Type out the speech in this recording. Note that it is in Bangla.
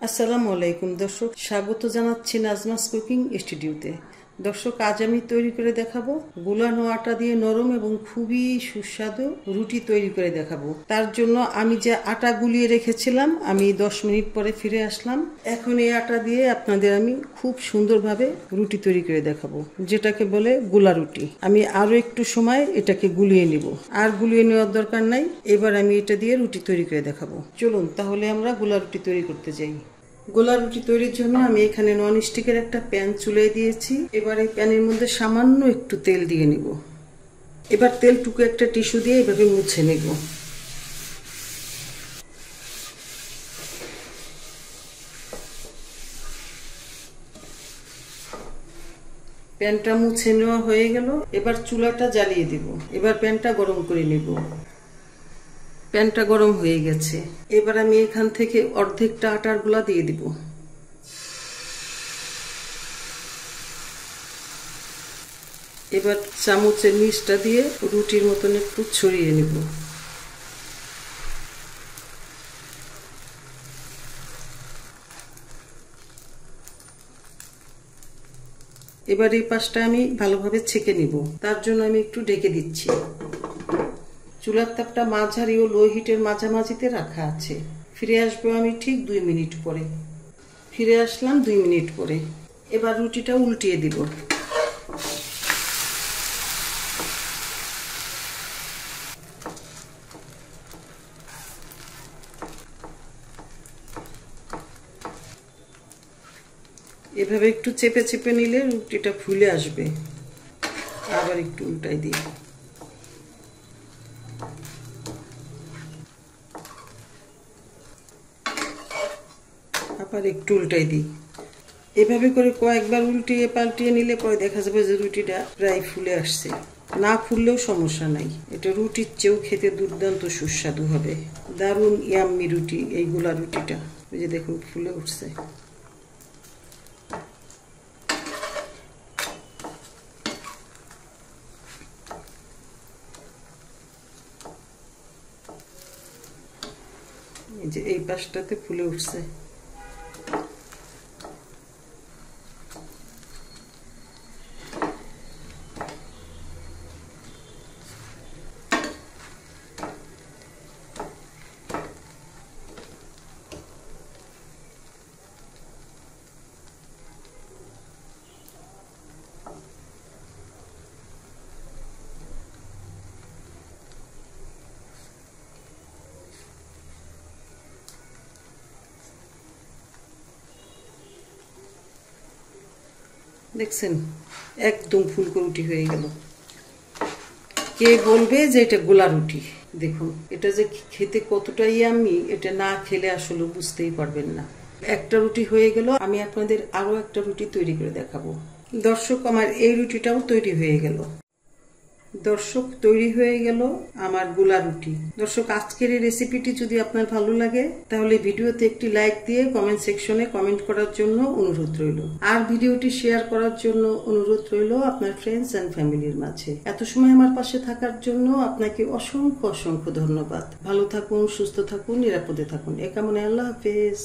আসসালামু আলাইকুম দর্শক, স্বাগত জানাচ্ছি নাজমাস কুকিং স্টুডিওতে। দর্শক, আজ আমি তৈরি করে দেখাবো গুলানো আটা দিয়ে নরম এবং খুবই সুস্বাদু রুটি তৈরি করে দেখাবো। তার জন্য আমি যে আটা গুলিয়ে রেখেছিলাম, আমি 10 মিনিট পরে ফিরে আসলাম। এখন এই আটা দিয়ে আপনাদের আমি খুব সুন্দরভাবে রুটি তৈরি করে দেখাবো, যেটাকে বলে গুলা রুটি। আমি আরো একটু সময় এটাকে গুলিয়ে নিব, আর গুলিয়ে নেওয়ার দরকার নাই। এবার আমি এটা দিয়ে রুটি তৈরি করে দেখাবো। চলুন তাহলে আমরা গুলা রুটি তৈরি করতে যাই। গোলা রুটি তৈরির জন্য আমি এখানে নন স্টিকের একটা প্যান চুলায় দিয়েছি। এবার এই প্যানের মধ্যে সামান্য একটু তেল দিয়ে নিব। এবার তেলটুকু একটা টিস্যু দিয়ে এভাবে মুছে নেব। প্যানটা মুছে নেওয়া হয়ে গেল। এবার চুলাটা জ্বালিয়ে দিব। এবার প্যানটা গরম করে নেব। প্যানটা গরম হয়ে গেছে। এবার আমি এখান থেকে অর্ধেকটা আটার গোলা দিয়ে দিব। এবার চামচের নিচটা দিয়ে রুটির মতন একটু ছড়িয়ে নিব। এবার এই পাশটা আমি ভালোভাবে ছেঁকে নিব। তার জন্য আমি একটু ঢেকে দিচ্ছি। চুলার তাপটা মাঝারি ও লো হিটের মাঝামাঝিতে রাখা আছে। ফিরে আসবো আমি ঠিক 2 মিনিট পরে। ফিরে আসলাম 2 মিনিট পরে। এবার রুটিটা উল্টিয়ে দিব। এভাবে একটু চেপে চেপে নিলে রুটিটা ফুলে আসবে। আবার একটু উল্টাই দিই। আবার একটু উল্টাই দিই। এভাবে করে কয়েকবার উল্টিয়ে পাল্টিয়ে নিলে পরে দেখা যাবে যে রুটিটা প্রায় ফুলে আসছে। না ফুললেও সমস্যা নাই, এটা রুটির চেয়েও খেতে দুর্দান্ত সুস্বাদু হবে। দারুণ ইয়াম্মি রুটি এইগুলা রুটিটা। ওই যে দেখুন ফুলে উঠছে। এই যে এই পাশটাতে ফুলে উঠছে। দেখছেন, একদম ফুলকো রুটি হয়ে গেল। কে বলবে যে এটা গোলা রুটি? দেখুন এটা যে খেতে কতটা ইয়াম্মি, এটা না খেলে আসলে বুঝতেই পারবেন না। একটা রুটি হয়ে গেল। আমি আপনাদের আরো একটা রুটি তৈরি করে দেখাবো। দর্শক, আমার এই রুটিটাও তৈরি হয়ে গেল। দর্শক, তৈরি হয়ে গেল আমার গোলা রুটি। দর্শক, আজকের এই রেসিপিটি যদি আপনার ভালো লাগে তাহলে ভিডিওতে একটি লাইক দিয়ে কমেন্ট সেকশনে কমেন্ট করার জন্য অনুরোধ রইল। আর ভিডিওটি শেয়ার করার জন্য অনুরোধ রইল আপনার ফ্রেন্ডস এন্ড ফ্যামিলির মাঝে। এত সময় আমার পাশে থাকার জন্য আপনাকে অসংখ্য অসংখ্য ধন্যবাদ। ভালো থাকুন, সুস্থ থাকুন, নিরাপদে থাকুন। এ কামনায় আল্লাহ হাফেজ।